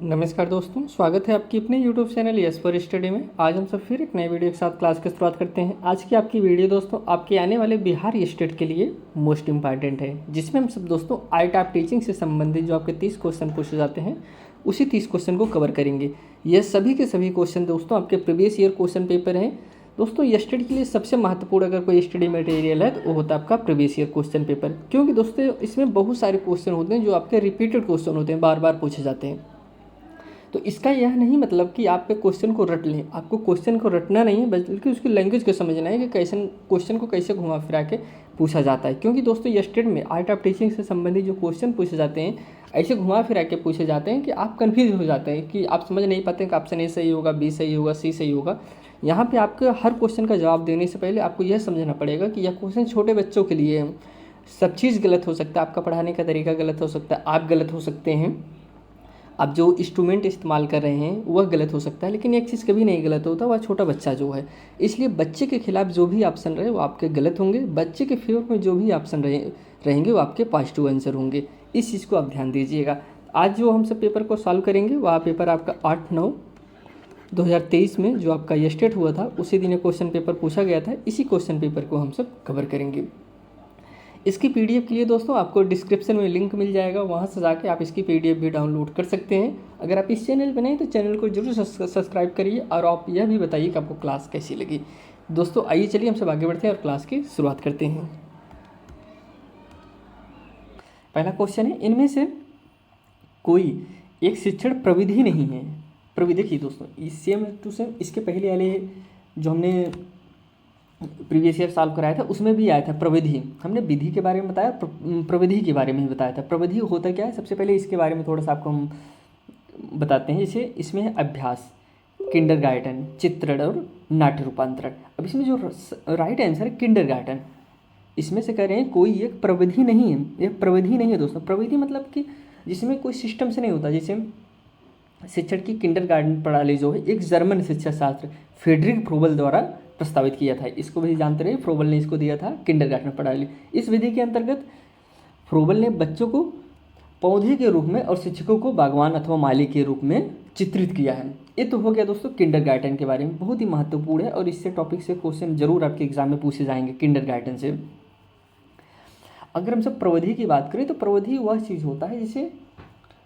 नमस्कार दोस्तों, स्वागत है आपकी अपने YouTube channel yes for study में। आज हम सब फिर एक नए वीडियो के साथ क्लास की शुरुआत करते हैं। आज की आपकी वीडियो दोस्तों आपके आने वाले बिहार स्टेट के लिए मोस्ट इंपॉर्टेंट है, जिसमें हम सब दोस्तों ITAP टीचिंग से संबंधित जो आपके 30 क्वेश्चन पूछे जाते हैं उसी 30 क्वेश्चन को कवर करेंगे। यह सभी के सभी क्वेश्चन दोस्तों आपके प्रीवियस ईयर क्वेश्चन पेपर हैं। दोस्तों स्टडी के लिए सबसे महत्वपूर्ण अगर कोई स्टडी मटेरियल है तो वो होता है आपका प्रीवियस ईयर क्वेश्चन पेपर, क्योंकि दोस्तों इसमें बहुत सारे क्वेश्चन होते हैं जो आपके रिपीटेड क्वेश्चन होते हैं, बार बार पूछे जाते हैं। तो इसका यह नहीं मतलब कि आप पे क्वेश्चन को रट लें, आपको क्वेश्चन को रटना नहीं है बल्कि उसकी लैंग्वेज को समझना है कि कैसे क्वेश्चन को कैसे घुमा फिरा के पूछा जाता है। क्योंकि दोस्तों ये स्टेट में ITAP टीचिंग से संबंधित जो क्वेश्चन पूछे जाते हैं ऐसे घुमा फिरा के पूछे जाते हैं कि आप कन्फ्यूज हो जाते हैं, कि आप समझ नहीं पाते कि ऑप्शन A सही होगा, B सही होगा, C सही होगा। यहाँ पर आपके हर क्वेश्चन का जवाब देने से पहले आपको यह समझना पड़ेगा कि यह क्वेश्चन छोटे बच्चों के लिए है। सब चीज़ गलत हो सकता है, आपका पढ़ाने का तरीका गलत हो सकता है, आप गलत हो सकते हैं, आप जो इंस्ट्रूमेंट इस्तेमाल कर रहे हैं वह गलत हो सकता है, लेकिन एक चीज़ कभी नहीं गलत होता, वह छोटा बच्चा जो है। इसलिए बच्चे के खिलाफ जो भी ऑप्शन रहे वो आपके गलत होंगे, बच्चे के फेवर में जो भी ऑप्शन रहेंगे वो आपके पॉजिटिव आंसर होंगे। इस चीज़ को आप ध्यान दीजिएगा। आज जो हम सब पेपर को सॉल्व करेंगे वह पेपर आपका 8/9/2023 में जो आपका ये स्टेट हुआ था उसी दिन क्वेश्चन पेपर पूछा गया था। इसी क्वेश्चन पेपर को हम सब कवर करेंगे। इसकी PDF के लिए दोस्तों आपको डिस्क्रिप्शन में लिंक मिल जाएगा, वहाँ से जाके आप इसकी PDF भी डाउनलोड कर सकते हैं। अगर आप इस चैनल पर नहीं तो चैनल को जरूर सब्सक्राइब करिए और आप यह भी बताइए कि आपको क्लास कैसी लगी। दोस्तों आइए चलिए हम सब आगे बढ़ते हैं और क्लास की शुरुआत करते हैं। पहला क्वेश्चन है, इनमें से कोई एक शिक्षण प्रविधि नहीं है। प्रविधि की दोस्तों सेम टू सेम इसके पहले वाले जो हमने प्रीवियस ईयर सॉल्व कराया था उसमें भी आया था प्रविधि। हमने विधि के बारे में बताया, प्रविधि के बारे में ही बताया था। प्रविधि होता क्या है, सबसे पहले इसके बारे में थोड़ा सा आपको हम बताते हैं। जैसे इसमें है अभ्यास, किंडरगार्टन, चित्रण और नाट्य रूपांतरण। अब इसमें जो राइट आंसर है किंडरगार्टन, इसमें से कह रहे हैं कोई एक प्रविधि नहीं है। यह प्रविधि नहीं है दोस्तों। प्रविधि मतलब कि जिसमें कोई सिस्टम से नहीं होता। जैसे शिक्षण की किंडरगार्टन प्रणाली जो है एक जर्मन शिक्षा शास्त्र फ्रेडरिक फ्रोबल द्वारा प्रस्तावित किया था। इसको भी जानते रहे, फ्रोबल ने इसको दिया था किंडरगार्टन प्रणाली। इस विधि के अंतर्गत फ्रोबल ने बच्चों को पौधे के रूप में और शिक्षकों को बागवान अथवा माली के रूप में चित्रित किया है। ये तो हो गया दोस्तों किंडरगार्टन के बारे में, बहुत ही महत्वपूर्ण है और इससे टॉपिक से क्वेश्चन जरूर आपके एग्जाम में पूछे जाएंगे किंडरगार्टन से। अगर हम सब प्रविधि की बात करें तो प्रविधि वह चीज़ होता है जिसे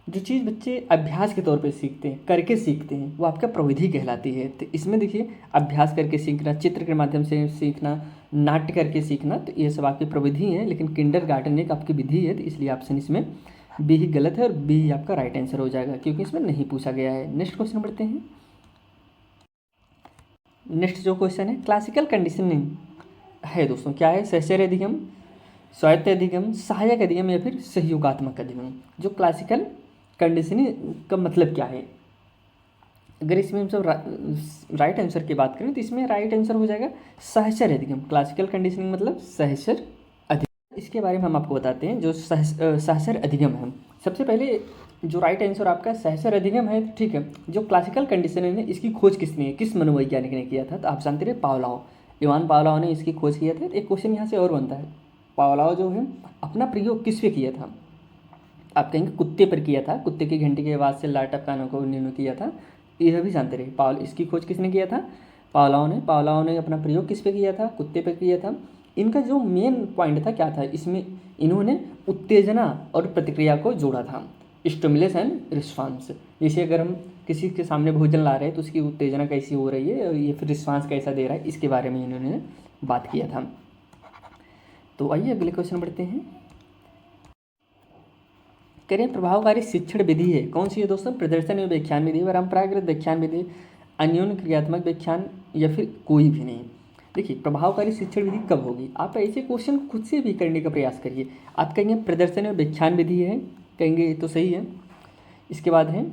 जो चीज़ बच्चे अभ्यास के तौर पे सीखते हैं, करके सीखते हैं, वो आपका प्रविधि कहलाती है। तो इसमें देखिए अभ्यास करके सीखना, चित्र के माध्यम से सीखना, नाट्य करके सीखना, तो ये सब आपकी प्रविधि हैं। लेकिन किंडरगार्टन एक आपकी विधि है, तो इसलिए ऑप्शन इसमें बी ही गलत है और बी ही आपका राइट आंसर हो जाएगा, क्योंकि इसमें नहीं पूछा गया है। नेक्स्ट क्वेश्चन बढ़ते हैं। नेक्स्ट जो क्वेश्चन है क्लासिकल कंडीशनिंग है दोस्तों, क्या है, सहचर्य अधिगम, स्वायत्त अधिगम, सहायक अधिगम या फिर सहयोगात्मक अधिगम। जो क्लासिकल कंडीशनिंग का मतलब क्या है, अगर इसमें हम सब राइट आंसर की बात करें तो इसमें राइट आंसर हो जाएगा सहचर्य अधिगम। क्लासिकल कंडीशनिंग मतलब सहचर्य अधिगम। इसके बारे में हम आपको बताते हैं। जो सहचर्य अधिगम है, सबसे पहले जो राइट आंसर आपका सहचर्य अधिगम है, ठीक है। जो क्लासिकल कंडीशनिंग है इसकी खोज किसने, किस मनोवैज्ञानिक ने किया था, तो आप जानते रहे पावलोव, इवान पावलोव ने इसकी खोज किया था। एक क्वेश्चन यहाँ से और बनता है, पावलोव जो है अपना प्रयोग किस पे किया था, आप कहेंगे कुत्ते पर किया था, कुत्ते की घंटी के आवाज़ से लार टपकाने को उन्होंने किया था। यह भी जानते रहे इसकी खोज किसने किया था, पावलोव ने अपना प्रयोग किस पे किया था, कुत्ते पर किया था। इनका जो मेन पॉइंट था क्या था, इसमें इन्होंने उत्तेजना और प्रतिक्रिया को जोड़ा था, स्टिमुलस एंड रिस्पॉन्स। जैसे अगर हम किसी के सामने भोजन ला रहे हैं तो उसकी उत्तेजना कैसी हो रही है, ये फिर रिस्पॉन्स कैसा दे रहा है, इसके बारे में इन्होंने बात किया था। तो आइए अगले क्वेश्चन बढ़ते हैं। करें प्रभावकारी शिक्षण विधि है कौन सी है दोस्तों, प्रदर्शन एवं व्याख्यान विधि, परंपरागत व्याख्यान विधि, अन्योन्य क्रियात्मक व्याख्यान या फिर कोई भी नहीं। देखिए प्रभावकारी शिक्षण विधि कब होगी, आप ऐसे क्वेश्चन खुद से भी करने का प्रयास करिए। आप कहेंगे प्रदर्शन एवं व्याख्यान विधि है, कहेंगे तो सही है। इसके बाद है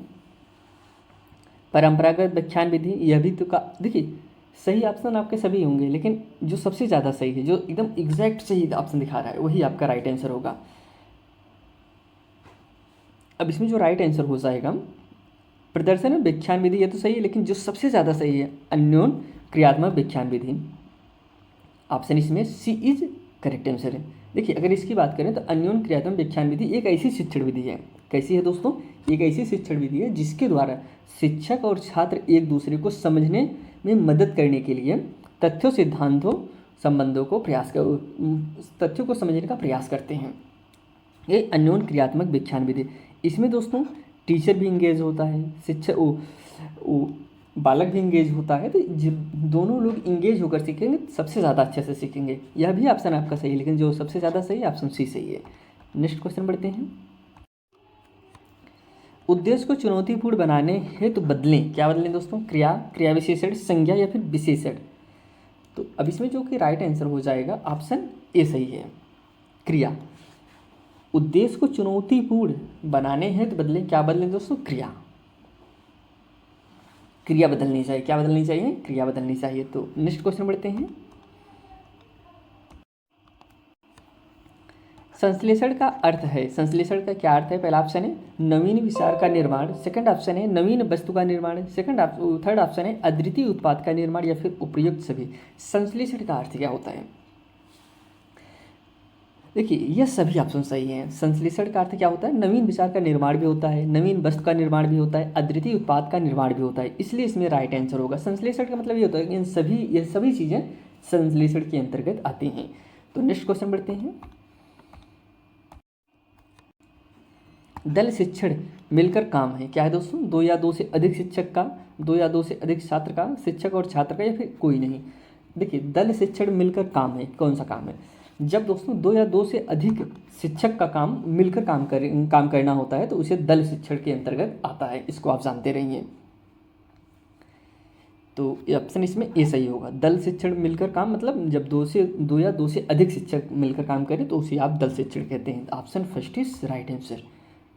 परंपरागत व्याख्यान विधि, यह भी तो देखिए सही ऑप्शन आपके सभी होंगे, लेकिन जो सबसे ज़्यादा सही है, जो एकदम एग्जैक्ट सही ऑप्शन दिखा रहा है, वही आपका राइट आंसर होगा। अब इसमें जो राइट आंसर हो जाएगा प्रदर्शन और व्याख्यान विधि, ये तो सही है, लेकिन जो सबसे ज़्यादा सही है अन्योन्य क्रियात्मक व्याख्यान विधि। ऑप्शन इसमें सी इज करेक्ट आंसर है। देखिए अगर इसकी बात करें तो अन्योन्य क्रियात्मक व्याख्यान विधि एक ऐसी शिक्षण विधि है, कैसी है दोस्तों, एक ऐसी शिक्षण विधि है जिसके द्वारा शिक्षक और छात्र एक दूसरे को समझने में मदद करने के लिए तथ्यों, सिद्धांतों, संबंधों को तथ्यों को समझने का प्रयास करते हैं। ये अन्योन क्रियात्मक व्याख्यान विधि, इसमें दोस्तों टीचर भी इंगेज होता है, शिक्षक बालक भी इंगेज होता है। तो दोनों लोग इंगेज होकर सीखेंगे सबसे ज़्यादा अच्छे से सीखेंगे। यह भी ऑप्शन आपका सही है, लेकिन जो सबसे ज़्यादा सही है ऑप्शन सी सही है। नेक्स्ट क्वेश्चन बढ़ते हैं। उद्देश्य को चुनौतीपूर्ण बनाने हेतु बदलें, क्या बदलें दोस्तों? क्रिया, क्रिया विशेषण, संज्ञा या फिर विशेषण। तो अब इसमें जो कि राइट आंसर हो जाएगा ऑप्शन ए सही है, क्रिया। उद्देश्य को चुनौतीपूर्ण बनाने हेतु बदलें, क्या बदलें दोस्तों? क्रिया, क्रिया बदलनी चाहिए। क्या बदलनी चाहिए? क्रिया बदलनी चाहिए। तो नेक्स्ट क्वेश्चन बढ़ते हैं। संश्लेषण का अर्थ है, संश्लेषण का क्या अर्थ है? पहला ऑप्शन है नवीन विचार का निर्माण, सेकंड ऑप्शन है नवीन वस्तु का निर्माण, थर्ड ऑप्शन है अद्वितीय उत्पाद का निर्माण, या फिर उपयुक्त सभी। संश्लेषण का अर्थ क्या होता है? देखिए यह सभी ऑप्शन सही हैं। संश्लेषण का अर्थ क्या होता है? नवीन विचार का निर्माण भी होता है, नवीन वस्तु का निर्माण भी होता है, अद्वितीय उत्पाद का निर्माण भी होता है, इसलिए इसमें राइट आंसर होगा। संश्लेषण का मतलब ये होता है कि ये सभी चीज़ें संश्लेषण के अंतर्गत आती हैं। तो नेक्स्ट क्वेश्चन बढ़ते हैं। दल शिक्षण मिलकर काम है, क्या है दोस्तों? दो या दो से अधिक शिक्षक का, दो या दो से अधिक छात्र का, शिक्षक और छात्र का, या फिर कोई नहीं। देखिए दल शिक्षण मिलकर काम है, कौन सा काम है? जब दोस्तों दो या दो से अधिक शिक्षक का काम मिलकर काम करना होता है तो उसे दल शिक्षण के अंतर्गत आता है। इसको आप जानते रहिए। तो ऑप्शन इसमें ए सही होगा। दल शिक्षण मिलकर काम मतलब जब दो या दो से अधिक शिक्षक मिलकर काम करें तो उसे आप दल शिक्षण कहते हैं। Option first is right answer.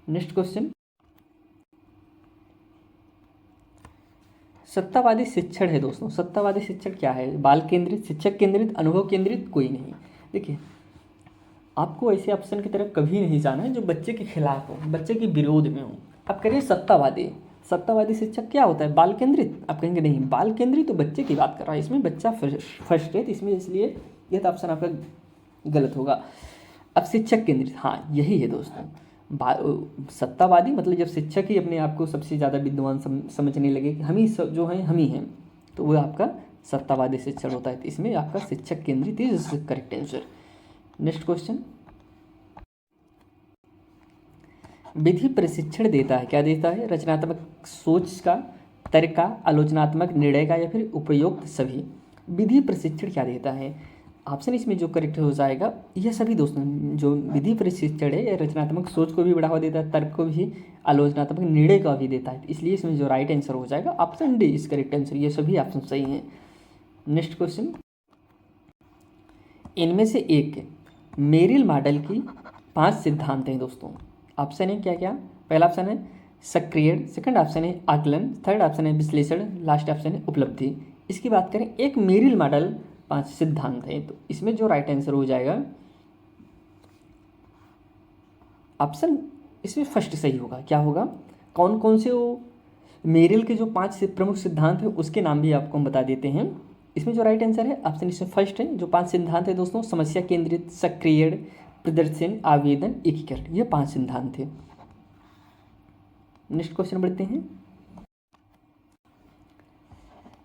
Next question. सत्तावादी शिक्षण है दोस्तों। सत्तावादी शिक्षण क्या है? बाल केंद्रित, शिक्षक केंद्रित, अनुभव केंद्रित, कोई नहीं। देखिए आपको ऐसे ऑप्शन की तरफ कभी नहीं जाना है जो बच्चे के खिलाफ हो, बच्चे के विरोध में हो। आप करिए सत्तावादी। सत्तावादी शिक्षक क्या होता है? बाल केंद्रित। आप कहेंगे नहीं बाल केंद्रित तो बच्चे की बात कर रहा है, इसमें बच्चा फर्स्ट है, इसमें इसलिए यह तो ऑप्शन आपका गलत होगा। अब शिक्षक केंद्रित, हाँ यही है दोस्तों। सत्तावादी मतलब जब शिक्षक ही अपने आप को सबसे ज़्यादा विद्वान समझने लगे कि हम ही जो हैं हम ही हैं, तो वो आपका सत्तावादी शिक्षण होता है। तो इसमें आपका शिक्षक केंद्रित is correct answer. Next question. विधि प्रशिक्षण देता है, क्या देता है? रचनात्मक सोच का, तर्क का, आलोचनात्मक निर्णय का, या फिर उपयुक्त सभी। विधि प्रशिक्षण क्या देता है? ऑप्शन इसमें जो करेक्ट हो जाएगा यह सभी दोस्तों। जो विधि प्रशिक्षण है यह रचनात्मक सोच को भी बढ़ावा देता है, तर्क को भी, आलोचनात्मक निर्णय का भी देता है, इसलिए इसमें जो राइट आंसर हो जाएगा option D is correct answer. ये सभी ऑप्शन सही हैं। Next question. इनमें से एक मेरिल मॉडल की 5 सिद्धांत हैं दोस्तों। ऑप्शन है क्या क्या? पहला ऑप्शन है सक्रियण, सेकंड ऑप्शन है आकलन, थर्ड ऑप्शन है विश्लेषण, लास्ट ऑप्शन है उपलब्धि। इसकी बात करें एक मेरिल मॉडल 5 सिद्धांत हैं, तो इसमें जो राइट आंसर हो जाएगा ऑप्शन इसमें फर्स्ट सही होगा। क्या होगा? कौन कौन से वो मेरिल के जो 5 प्रमुख सिद्धांत हैं उसके नाम भी आपको हम बता देते हैं। इसमें जो राइट आंसर है ऑप्शन इसमें फर्स्ट है। जो 5 सिद्धांत है दोस्तों, समस्या केंद्रित, सक्रियण, प्रदर्शन, आवेदन, एकीकरण, ये 5 सिद्धांत थे। नेक्स्ट क्वेश्चन बढ़ते हैं।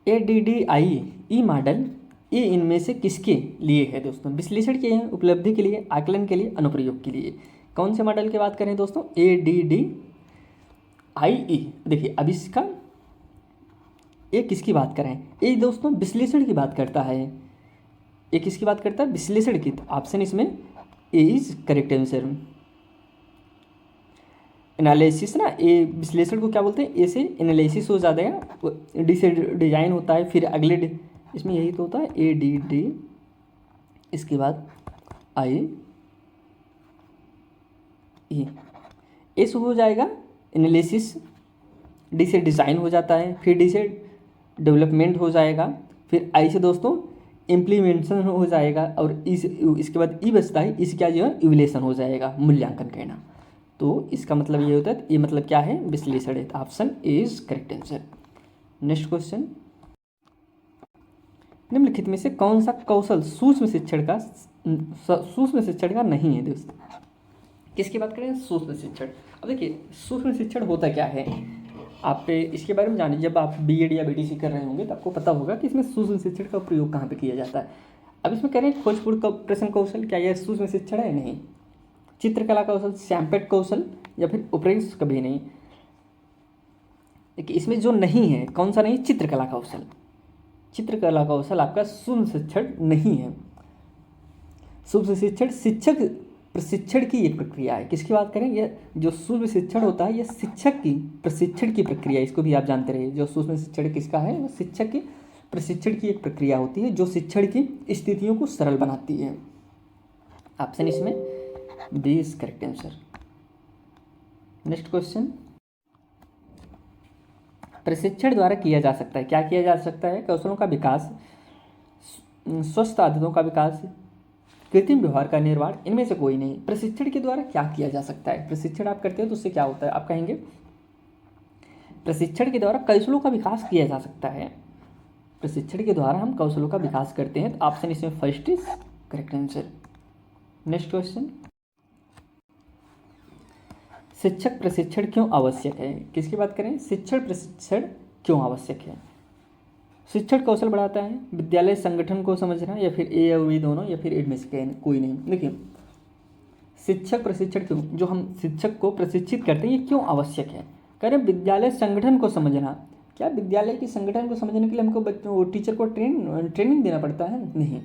ADDIE मॉडल ये इनमें से किसके लिए है दोस्तों? विश्लेषण के हैं, उपलब्धि के लिए, आकलन के लिए, अनुप्रयोग के लिए। कौन से मॉडल की बात करें दोस्तों? ADDIE। देखिए अब इसका ये किसकी बात करें? ये दोस्तों विश्लेषण की बात करता है। ये किसकी बात करता है? विश्लेषण की। तो ऑप्शन इसमें ए इज करेक्ट आंसर। एनालिसिस ना, ए विश्लेषण को क्या बोलते हैं? ए से एनालिसिस हो जाता है, डी से डिजाइन होता है, फिर अगले इसमें यही तो होता है ADD, इसके बाद I E। ए से हो जाएगा एनालिसिस, डी से डिज़ाइन हो जाता है, फिर डी से डेवलपमेंट हो जाएगा, फिर आई से दोस्तों इम्प्लीमेंटेशन हो जाएगा, और इसके बाद ई बचता है, इसका क्या जो है इवैल्यूएशन हो जाएगा, मूल्यांकन कहना। तो इसका मतलब ये होता है, ये मतलब क्या है? विश्लेषण है। Option A is correct answer. Next question. निम्नलिखित में से कौन सा कौशल सूक्ष्म शिक्षण का नहीं है दोस्तों? किसकी बात करें? सूक्ष्म शिक्षण। अब देखिए सूक्ष्म शिक्षण होता क्या है, आप इसके बारे में जानिए। जब आप बीएड या बीटीसी कर रहे होंगे तो आपको पता होगा कि इसमें सूक्ष्म शिक्षण का प्रयोग कहाँ पे किया जाता है। अब इसमें कह रहे हैं खोजपूर्ण का प्रश्न कौशल, क्या यह सूक्ष्म शिक्षण है? नहीं। चित्रकला कौशल, सैंपेट कौशल या फिर उपरेक्ष, कभी नहीं। देखिए इसमें जो नहीं है, कौन सा नहीं? चित्रकला कौशल। चित्रकला कौशल आपका सूक्ष्म शिक्षण नहीं है। सूक्ष्म शिक्षण शिक्षक प्रशिक्षण की एक प्रक्रिया है। किसकी बात करें? यह जो सूक्ष्म शिक्षण होता है, यह शिक्षक की प्रशिक्षण की प्रक्रिया है। इसको भी आप जानते रहिए, जो सूक्ष्म शिक्षण किसका है? वो शिक्षक की प्रशिक्षण की एक प्रक्रिया होती है जो शिक्षण की स्थितियों को सरल बनाती है। ऑप्शन इसमें B is correct answer. Next question, प्रशिक्षण द्वारा किया जा सकता है, क्या किया जा सकता है? कौशलों का विकास, स्वस्थ आदतों का विकास, कृत्रिम व्यवहार का निर्माण, इनमें से कोई नहीं। प्रशिक्षण के द्वारा क्या किया जा सकता है? प्रशिक्षण आप करते हो तो उससे क्या होता है? आप कहेंगे प्रशिक्षण के द्वारा कौशलों का विकास किया जा सकता है। प्रशिक्षण के द्वारा हम कौशलों का विकास करते हैं, तो ऑप्शन इसमें first is correct answer. Next question, शिक्षक प्रशिक्षण क्यों आवश्यक है? किसकी बात करें? शिक्षण प्रशिक्षण क्यों आवश्यक है? शिक्षण कौशल बढ़ाता है, विद्यालय संगठन को समझना, या फिर ए और बी दोनों, या फिर इनमें से कोई नहीं। देखिए शिक्षक प्रशिक्षण क्यों, जो हम शिक्षक को प्रशिक्षित करते हैं, ये क्यों आवश्यक है? कह रहे विद्यालय संगठन को समझना। क्या विद्यालय के संगठन को समझने के लिए हमको बच्चों टीचर को ट्रेनिंग देना पड़ता है? नहीं।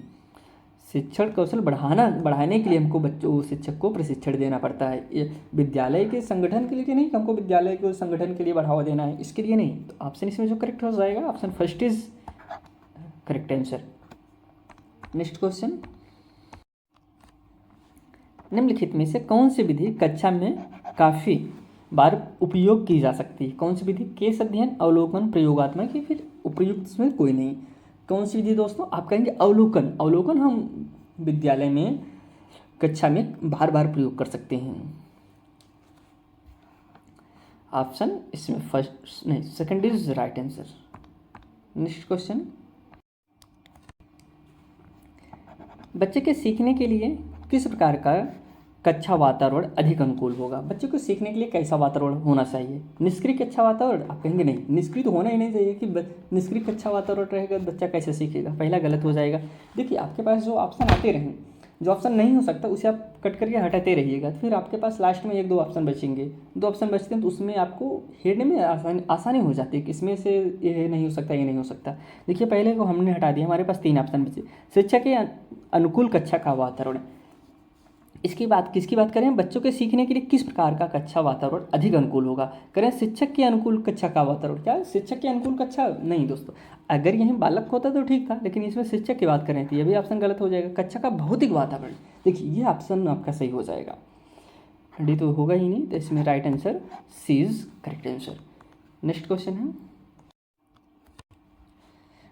शिक्षण कौशल बढ़ाने के लिए हमको बच्चों शिक्षक को प्रशिक्षण देना पड़ता है। ये विद्यालय के संगठन के लिए नहीं, हमको विद्यालय के संगठन के लिए बढ़ावा देना है, इसके लिए नहीं। तो ऑप्शन इसमें जो करेक्ट हो जाएगा, option first is correct answer. Next question, निम्नलिखित में से कौन सी विधि कक्षा में काफ़ी बार उपयोग की जा सकती है? कौन सी विधि? केस अध्ययन, अवलोकन, प्रयोगात्मक, या फिर उपयुक्त में कोई नहीं। कौन सी विधि दोस्तों? आप कहेंगे अवलोकन। अवलोकन हम विद्यालय में कक्षा में बार बार प्रयोग कर सकते हैं। ऑप्शन इसमें फर्स्ट नहीं, second is right answer. Next question, बच्चे के सीखने के लिए किस प्रकार का कक्षा वातावरण अधिक अनुकूल होगा? बच्चे को सीखने के लिए कैसा वातावरण होना चाहिए? निष्क्रिय कक्षा वातावरण? आप कहेंगे नहीं, निष्क्रिय तो होना ही नहीं चाहिए। कि निष्क्रिय कक्षा वातावरण रहेगा तो बच्चा कैसे सीखेगा? पहला गलत हो जाएगा। देखिए आपके पास जो ऑप्शन आते रहें, जो ऑप्शन नहीं हो सकता उसे आप कट करके हटाते रहिएगा, फिर आपके पास लास्ट में एक दो ऑप्शन बचेंगे। दो ऑप्शन बचते हैं तो उसमें आपको हेरने में आसानी हो जाती है कि इसमें से ये नहीं हो सकता, ये नहीं हो सकता। देखिए पहले को हमने हटा दिया, हमारे पास 3 ऑप्शन बचे। शिक्षा के अनुकूल कक्षा का वातावरण, इसकी बात किसकी बात करें? बच्चों के सीखने के लिए किस प्रकार का कक्षा वातावरण अधिक अनुकूल होगा? करें शिक्षक के अनुकूल कक्षा का वातावरण। क्या शिक्षक के अनुकूल कक्षा? नहीं दोस्तों, अगर यहीं बालक होता तो ठीक था, लेकिन इसमें शिक्षक की बात करें तो ये भी ऑप्शन गलत हो जाएगा। कक्षा का भौतिक वातावरण, देखिए ये ऑप्शन आपका सही हो जाएगा। डी तो होगा ही नहीं, तो इसमें right answer C is correct answer. Next question है,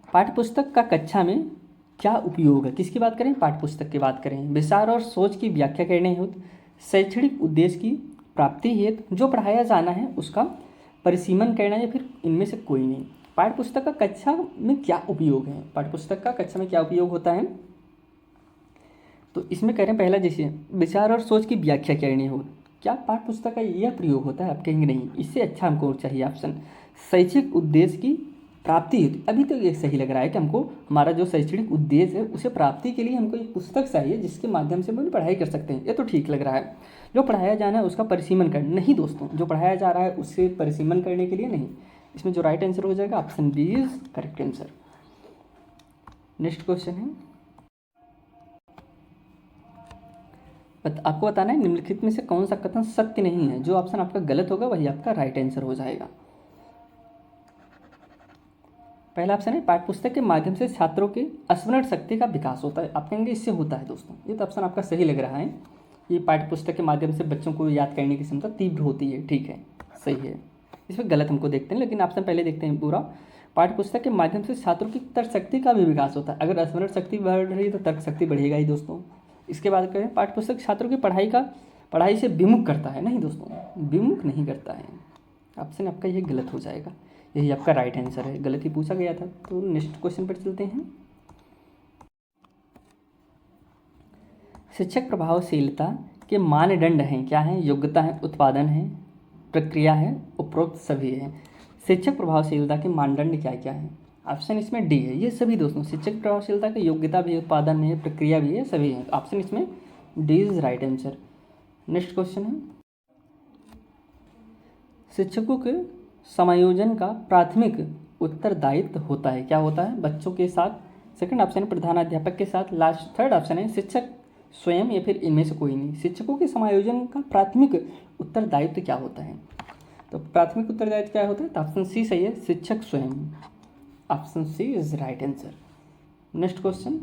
पाठ्यपुस्तक का कक्षा में क्या उपयोग है? किसकी बात करें? पाठ्यपुस्तक की बात करें। विचार और सोच की व्याख्या करने हेतु, शैक्षणिक उद्देश्य की प्राप्ति हेतु, जो पढ़ाया जाना है उसका परिसीमन करना, या फिर इनमें से कोई नहीं। पाठ्यपुस्तक का कक्षा में क्या उपयोग है? पाठ्यपुस्तक का कक्षा में क्या उपयोग होता है? तो इसमें कह रहे हैं पहला, जैसे विचार और सोच की व्याख्या करनी हो, क्या पाठ्यपुस्तक का यह प्रयोग होता है? आप कहेंगे नहीं, इससे अच्छा हमको चाहिए ऑप्शन शैक्षिक उद्देश्य की प्राप्ति हेतु। अभी तो ये सही लग रहा है कि हमको हमारा जो शैक्षणिक उद्देश्य है उसे प्राप्ति के लिए हमको एक पुस्तक चाहिए जिसके माध्यम से हम पढ़ाई कर सकते हैं, ये तो ठीक लग रहा है। जो पढ़ाया जाना है उसका परिसीमन करना, नहीं दोस्तों, जो पढ़ाया जा रहा है उससे परिसीमन करने के लिए नहीं। इसमें जो राइट आंसर हो जाएगा option B is correct answer. Next question है, आपको बताना है निम्नलिखित में से कौन सा कथन सत्य नहीं है। जो ऑप्शन आपका गलत होगा वही आपका राइट आंसर हो जाएगा। पहला ऑप्शन है पाठ्यपुस्तक के माध्यम से छात्रों की स्मरण शक्ति का विकास होता है। आप कहेंगे इससे होता है दोस्तों, ये तो ऑप्शन आपका सही लग रहा है। ये पाठ्यपुस्तक के माध्यम से बच्चों को याद करने की क्षमता तीव्र होती है, ठीक है, सही है। इसमें गलत हमको देखते हैं, लेकिन ऑप्शन पहले देखते हैं पूरा। पाठ्यपुस्तक के माध्यम से छात्रों की तर्क शक्ति का भी विकास होता है। अगर स्मरण शक्ति बढ़ रही है तो तर्क शक्ति बढ़ेगा ही दोस्तों। इसके बाद कहें पाठ्यपुस्तक छात्रों की पढ़ाई से विमुख करता है, नहीं दोस्तों, विमुख नहीं करता है। ऑप्शन आपका ये गलत हो जाएगा, यही आपका राइट आंसर है। गलत ही पूछा गया था। तो नेक्स्ट क्वेश्चन पर चलते हैं। शिक्षक प्रभावशीलता के मानदंड हैं, क्या हैं? योग्यता है, उत्पादन है, प्रक्रिया है, उपरोक्त सभी है। शिक्षक प्रभावशीलता के मानदंड क्या क्या है? ऑप्शन इसमें डी है। ये सभी दोस्तों शिक्षक प्रभावशीलता की योग्यता भी, उत्पादन है, प्रक्रिया भी है, सभी है। ऑप्शन इसमें D is right answer. Next question है, शिक्षकों के समायोजन का प्राथमिक उत्तरदायित्व होता है, क्या होता है? बच्चों के साथ, सेकंड ऑप्शन है प्रधानाध्यापक के साथ, लास्ट थर्ड ऑप्शन है शिक्षक स्वयं या फिर इनमें से कोई नहीं। शिक्षकों के समायोजन का प्राथमिक उत्तरदायित्व क्या होता है? तो प्राथमिक उत्तरदायित्व क्या होता है? तो ऑप्शन सी सही है, शिक्षक स्वयं। Option C is right answer. Next question,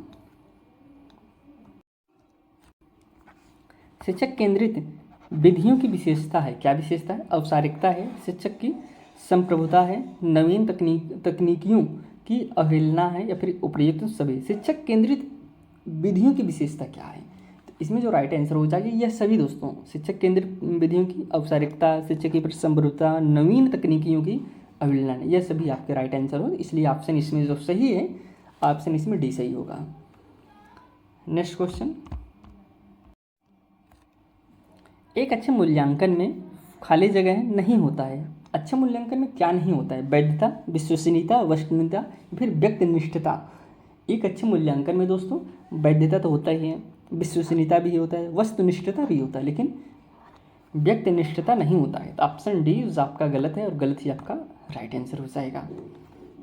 शिक्षक केंद्रित विधियों की विशेषता है, क्या विशेषता है? औपचारिकता है, शिक्षक की संप्रभुता है, नवीन तकनीकियों की अवहेलना है, या फिर उपयुक्त सभी। शिक्षक केंद्रित विधियों की विशेषता क्या है? तो इसमें जो राइट आंसर हो जाएगी यह सभी दोस्तों, शिक्षक केंद्रित विधियों की औपचारिकता, शिक्षक की संप्रभुता, नवीन तकनीकियों की अवहेलना, यह सभी आपके राइट आंसर हो। इसलिए ऑप्शन इसमें जो सही है, ऑप्शन इसमें डी सही होगा। नेक्स्ट क्वेश्चन, एक अच्छे मूल्यांकन में खाली जगह नहीं होता है। अच्छे मूल्यांकन में क्या नहीं होता है? वैधता, विश्वसनीयता, वस्तुनिष्ठता, फिर व्यक्तिनिष्ठता। एक अच्छे मूल्यांकन में दोस्तों वैधता तो होता ही है, विश्वसनीयता भी होता है, वस्तुनिष्ठता भी होता है, लेकिन व्यक्तिनिष्ठता नहीं होता है। तो ऑप्शन डी आपका गलत है और गलत ही आपका राइट आंसर हो जाएगा।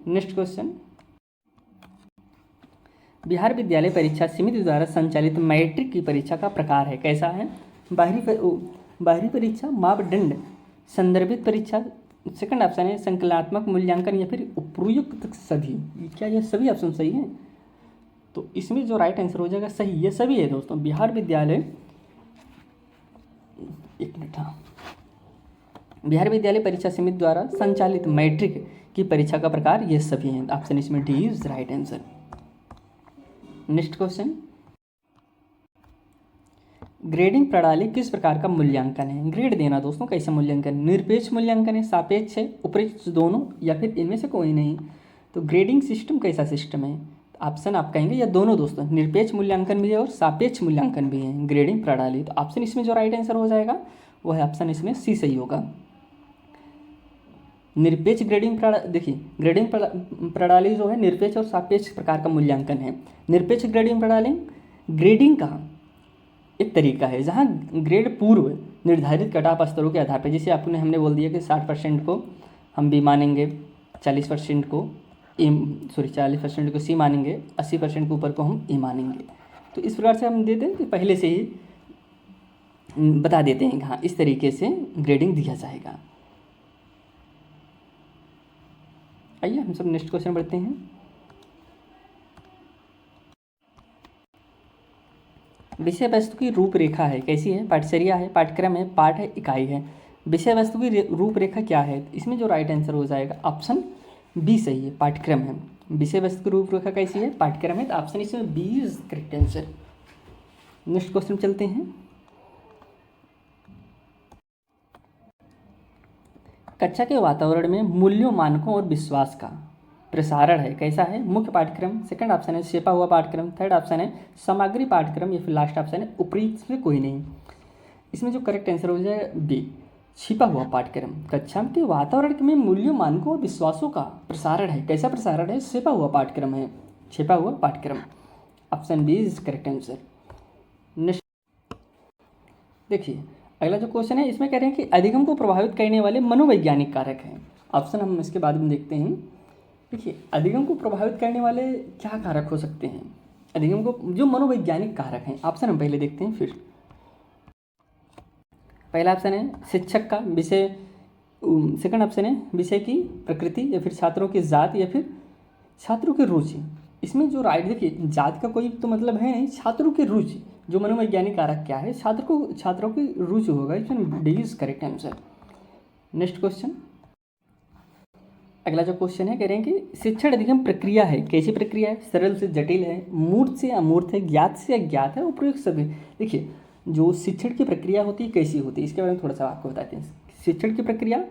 नेक्स्ट क्वेश्चन, बिहार विद्यालय परीक्षा समिति द्वारा संचालित मैट्रिक की परीक्षा का प्रकार है, कैसा है? बाहरी परीक्षा, मापदंड, संदर्भित परीक्षा, सेकंड ऑप्शन है संकलनात्मक मूल्यांकन, या फिर उपयुक्त सभी। क्या ये सभी ऑप्शन सही है? तो इसमें जो राइट आंसर हो जाएगा सही, ये सभी है दोस्तों। बिहार विद्यालय, एक मिनट, हाँ, बिहार विद्यालय परीक्षा समिति द्वारा संचालित मैट्रिक की परीक्षा का प्रकार ये सभी हैं। ऑप्शन इसमें D is right answer. Next question, grading प्रणाली किस प्रकार का मूल्यांकन है? ग्रेड देना दोस्तों कैसे मूल्यांकन? निरपेक्ष मूल्यांकन है, सापेक्ष है, उपयुक्त दोनों, या फिर इनमें से कोई नहीं। तो ग्रेडिंग सिस्टम कैसा सिस्टम है? ऑप्शन आप कहेंगे या दोनों दोस्तों, निरपेक्ष मूल्यांकन भी है और सापेक्ष मूल्यांकन भी है ग्रेडिंग प्रणाली। तो ऑप्शन इसमें जो राइट आंसर हो जाएगा वो है ऑप्शन इसमें सी सही होगा। निरपेक्ष ग्रेडिंग प्रणाली, देखिए ग्रेडिंग प्रणाली जो है निरपेक्ष और सापेक्ष प्रकार का मूल्यांकन है। निरपेक्ष ग्रेडिंग प्रणाली ग्रेडिंग का एक तरीका है जहाँ ग्रेड पूर्व निर्धारित कट ऑफ स्तरों के आधार पर, जैसे हमने बोल दिया कि 60% को हम बी मानेंगे, 40% को 40% को सी मानेंगे, 80% के ऊपर को हम ए मानेंगे। तो इस प्रकार से हम दे दें कि पहले से ही बता देते हैं, हाँ इस तरीके से ग्रेडिंग दिया जाएगा। आइए हम सब नेक्स्ट क्वेश्चन बढ़ते हैं। विषय वस्तु की रूपरेखा है, कैसी है? पाठचर्या है, पाठ्यक्रम है, पाठ है, इकाई है। विषय वस्तु की रूपरेखा क्या है? इसमें जो राइट आंसर हो जाएगा ऑप्शन बी सही है, पाठ्यक्रम है। विषय वस्तु की रूपरेखा कैसी है? पाठ्यक्रम है। तो ऑप्शन इसमें B is correct answer. Next question चलते हैं। कक्षा के वातावरण में मूल्यों, मानकों और विश्वास का प्रसारण है, कैसा है? मुख्य पाठ्यक्रम, सेकंड ऑप्शन है छिपा हुआ पाठ्यक्रम, थर्ड ऑप्शन है सामग्री पाठ्यक्रम, या फिर लास्ट ऑप्शन है उपयुक्त में कोई नहीं। इसमें जो करेक्ट आंसर हो जाएगा बी, छिपा हुआ पाठ्यक्रम। कक्षा के वातावरण में मूल्यों, मानकों और विश्वासों का प्रसारण है, कैसा प्रसारण है? छिपा हुआ पाठ्यक्रम है, छिपा हुआ पाठ्यक्रम। Option B is correct answer. Next देखिए अगला जो क्वेश्चन है, इसमें कह रहे हैं कि अधिगम को प्रभावित करने वाले मनोवैज्ञानिक कारक हैं। ऑप्शन हम इसके बाद में देखते हैं। देखिए अधिगम को प्रभावित करने वाले क्या कारक हो सकते हैं? अधिगम को जो मनोवैज्ञानिक कारक हैं, ऑप्शन हम पहले देखते हैं फिर। पहला ऑप्शन है शिक्षक का विषय, सेकंड ऑप्शन है विषय की प्रकृति, या फिर छात्रों की जात, या फिर छात्रों की रुचि। इसमें जो राइट, देखिए जात का कोई तो मतलब है नहीं, छात्रों की रुचि। जो मनोवैज्ञानिक कारक क्या है? छात्रों की रुचि होगा, इसमें D is correct answer. Next question, अगला जो क्वेश्चन है कह रहे हैं कि शिक्षण अधिगम प्रक्रिया है, कैसी प्रक्रिया है? सरल से जटिल है, मूर्त से अमूर्त है, ज्ञात से अज्ञात है, उपयुक्त सभी। देखिए जो शिक्षण की प्रक्रिया होती है कैसी होती है, इसके बारे में थोड़ा सा आपको बताते हैं। शिक्षण की प्रक्रिया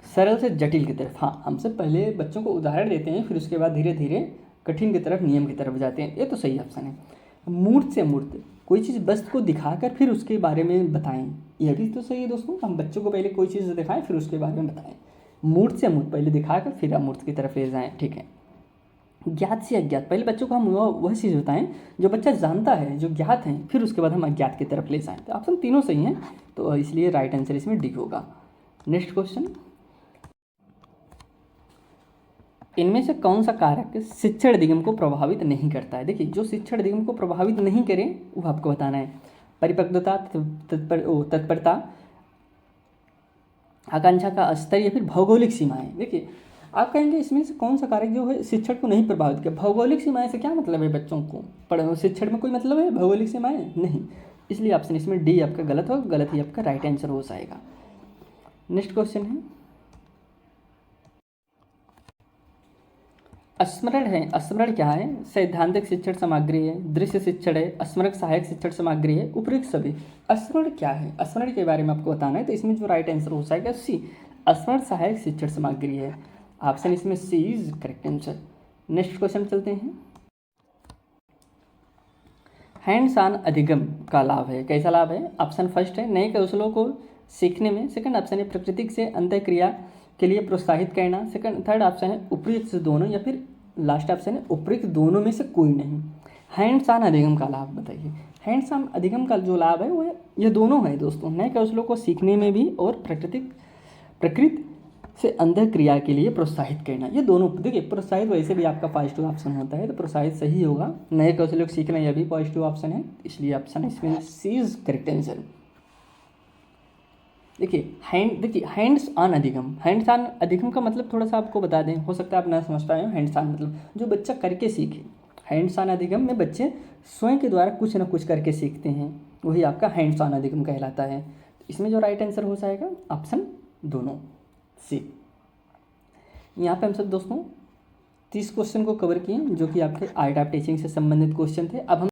सरल से जटिल की तरफ, हाँ हमसे पहले बच्चों को उदाहरण देते हैं, फिर उसके बाद धीरे धीरे कठिन की तरफ, नियम की तरफ जाते हैं, ये तो सही ऑप्शन है। मूर्त से अमूर्त, कोई चीज़ वस्तु को दिखाकर फिर उसके बारे में बताएं। यह भी तो सही है दोस्तों, हम बच्चों को पहले कोई चीज़ दिखाएं फिर उसके बारे में बताएं। मूर्त से अमूर्त, पहले दिखाकर फिर अमूर्त की तरफ ले जाएं, ठीक है। ज्ञात से अज्ञात, पहले बच्चों को हम वह चीज़ बताएं जो बच्चा जानता है, जो ज्ञात है, फिर उसके बाद हम अज्ञात की तरफ ले जाएं। तो ऑप्शन तीनों सही हैं, तो इसलिए राइट आंसर इसमें डी होगा। नेक्स्ट क्वेश्चन, इनमें से कौन सा कारक शिक्षण अधिगम को प्रभावित नहीं करता है? देखिए, जो शिक्षण अधिगम को प्रभावित नहीं करे वो आपको बताना है। परिपक्वता, तत्परता, आकांक्षा का स्तर या फिर भौगोलिक सीमाएं। देखिए, आप कहेंगे इसमें से कौन सा कारक जो है शिक्षण को नहीं प्रभावित किया? भौगोलिक सीमाएं से क्या मतलब है? बच्चों को शिक्षण में कोई मतलब है भौगोलिक सीमाएं? नहीं, इसलिए ऑप्शन इसमें डी आपका गलत होगा, गलत ही आपका राइट आंसर हो जाएगा। नेक्स्ट क्वेश्चन है, स्मरण है, स्मरण क्या है? सैद्धांतिक शिक्षण सामग्री है, दृश्य शिक्षण है, स्मरक सहायक शिक्षण सामग्री है, उपयुक्त सभी। स्मरण क्या है? स्मरण के बारे में आपको बताना है, तो इसमें जो राइट आंसर हो जाएगा सी, स्मरण सहायक शिक्षण सामग्री है। ऑप्शन इसमें C is correct answer. Next question चलते हैं, हैंड्स ऑन अधिगम का लाभ है, कैसा लाभ है? ऑप्शन फर्स्ट है नए कौशलों को सीखने में, सेकंड ऑप्शन है प्रकृति से अंतःक्रिया के लिए प्रोत्साहित करना, सेकंड थर्ड ऑप्शन है उपयुक्त से दोनों, या फिर लास्ट ऑप्शन है उपयुक्त दोनों में से कोई नहीं। हैंड्स ऑन अधिगम का लाभ बताइए। हैंड्स ऑन अधिगम का जो लाभ है वो ये दोनों है दोस्तों, नए कौशलों को सीखने में भी और प्रकृति से अंदर क्रिया के लिए प्रोत्साहित करना, ये दोनों। देखिए, प्रोत्साहित वैसे भी आपका पॉजिटिव ऑप्शन होता है, तो प्रोत्साहित सही होगा। नए कौशलों को सीखना यह भी पॉजिटिव ऑप्शन है, इसलिए ऑप्शन इसमें सी इज करेक्ट आंसर। देखिए हैंड्स ऑन अधिगम, हैंड्स ऑन अधिगम का मतलब थोड़ा सा आपको बता दें, हो सकता है आप ना समझ पाए हो। हैंड्स ऑन मतलब जो बच्चा करके सीखे। हैंड्स ऑन अधिगम में बच्चे स्वयं के द्वारा कुछ ना कुछ करके सीखते हैं, वही आपका हैंड्स ऑन अधिगम कहलाता है। इसमें जो राइट आंसर हो जाएगा ऑप्शन दोनों सी। यहाँ पे हम सब दोस्तों 30 क्वेश्चन को कवर किए जो कि आपके आर्ट ऑफ टीचिंग से संबंधित क्वेश्चन थे। अब हम